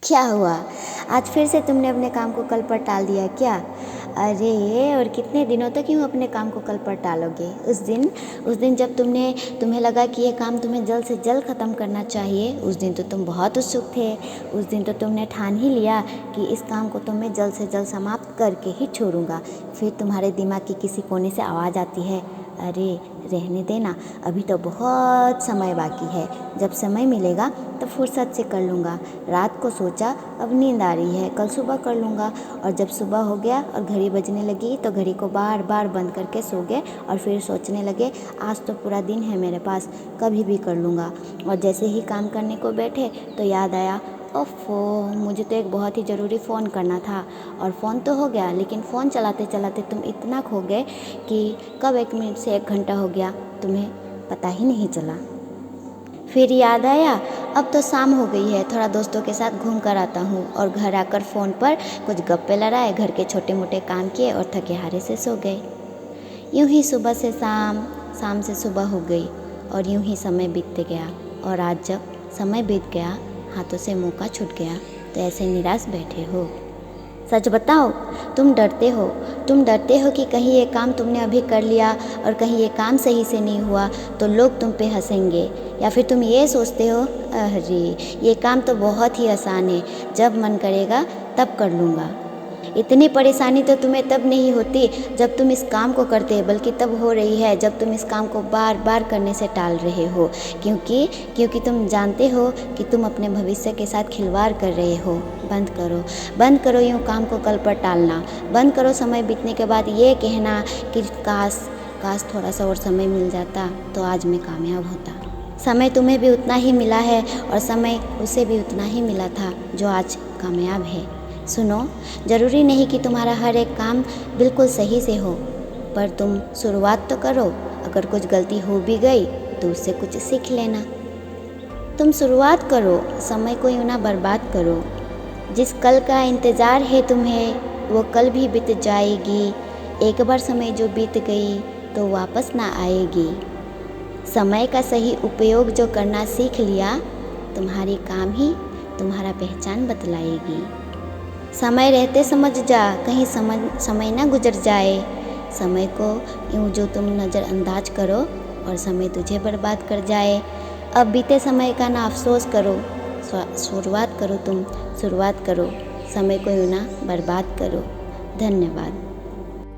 क्या हुआ? आज फिर से तुमने अपने काम को कल पर टाल दिया क्या? अरे, और कितने दिनों तक यूँ अपने काम को कल पर टालोगे? उस दिन जब तुम्हें लगा कि ये काम तुम्हें जल्द से जल्द ख़त्म करना चाहिए, उस दिन तो तुम बहुत उत्सुक थे। उस दिन तो तुमने ठान ही लिया कि इस काम को तो मैं जल्द से जल्द समाप्त करके ही छोड़ूंगा। फिर तुम्हारे दिमाग की किसी कोने से आवाज़ आती है, अरे रहने देना, अभी तो बहुत समय बाकी है, जब समय मिलेगा तो फुर्सत से कर लूँगा। रात को सोचा अब नींद आ रही है, कल सुबह कर लूँगा। और जब सुबह हो गया और घड़ी बजने लगी तो घड़ी को बार बार बंद करके सो गए और फिर सोचने लगे आज तो पूरा दिन है मेरे पास, कभी भी कर लूँगा। और जैसे ही काम करने को बैठे तो याद आया, ओफ़ो, मुझे तो एक बहुत ही ज़रूरी फ़ोन करना था। और फ़ोन तो हो गया, लेकिन फ़ोन चलाते चलाते तुम इतना खो गए कि कब 1 मिनट से 1 घंटा हो गया तुम्हें पता ही नहीं चला। फिर याद आया अब तो शाम हो गई है, थोड़ा दोस्तों के साथ घूम कर आता हूँ। और घर आकर फ़ोन पर कुछ गप्पे लड़ाए, घर के छोटे मोटे काम किए और थके हारे से सो गए। यूँ ही सुबह से शाम, शाम से सुबह हो गई और यूँ ही समय बीतते गया। और आज जब समय बीत गया, हाथों से मौका छूट गया, तो ऐसे निराश बैठे हो। सच बताओ, तुम डरते हो कि कहीं ये काम तुमने अभी कर लिया और कहीं ये काम सही से नहीं हुआ तो लोग तुम पे हंसेंगे। या फिर तुम ये सोचते हो, अरे ये काम तो बहुत ही आसान है, जब मन करेगा तब कर लूँगा। इतनी परेशानी तो तुम्हें तब नहीं होती जब तुम इस काम को करते, बल्कि तब हो रही है जब तुम इस काम को बार बार करने से टाल रहे हो। क्योंकि तुम जानते हो कि तुम अपने भविष्य के साथ खिलवाड़ कर रहे हो। बंद करो यूँ काम को कल पर टालना। बंद करो समय बीतने के बाद ये कहना कि काश थोड़ा सा और समय मिल जाता तो आज मैं कामयाब होता। समय तुम्हें भी उतना ही मिला है और समय उसे भी उतना ही मिला था जो आज कामयाब है। सुनो, ज़रूरी नहीं कि तुम्हारा हर एक काम बिल्कुल सही से हो, पर तुम शुरुआत तो करो। अगर कुछ गलती हो भी गई तो उससे कुछ सीख लेना। तुम शुरुआत करो, समय को यूँ ना बर्बाद करो। जिस कल का इंतज़ार है तुम्हें, वो कल भी बीत जाएगी। एक बार समय जो बीत गई तो वापस ना आएगी। समय का सही उपयोग जो करना सीख लिया, तुम्हारी काम ही तुम्हारा पहचान बतलाएगी। समय रहते समझ जा, कहीं समय ना गुजर जाए। समय को यूँ जो तुम नज़रअंदाज करो और समय तुझे बर्बाद कर जाए। अब बीते समय का ना अफसोस करो, शुरुआत करो, समय को यूँ ना बर्बाद करो। धन्यवाद।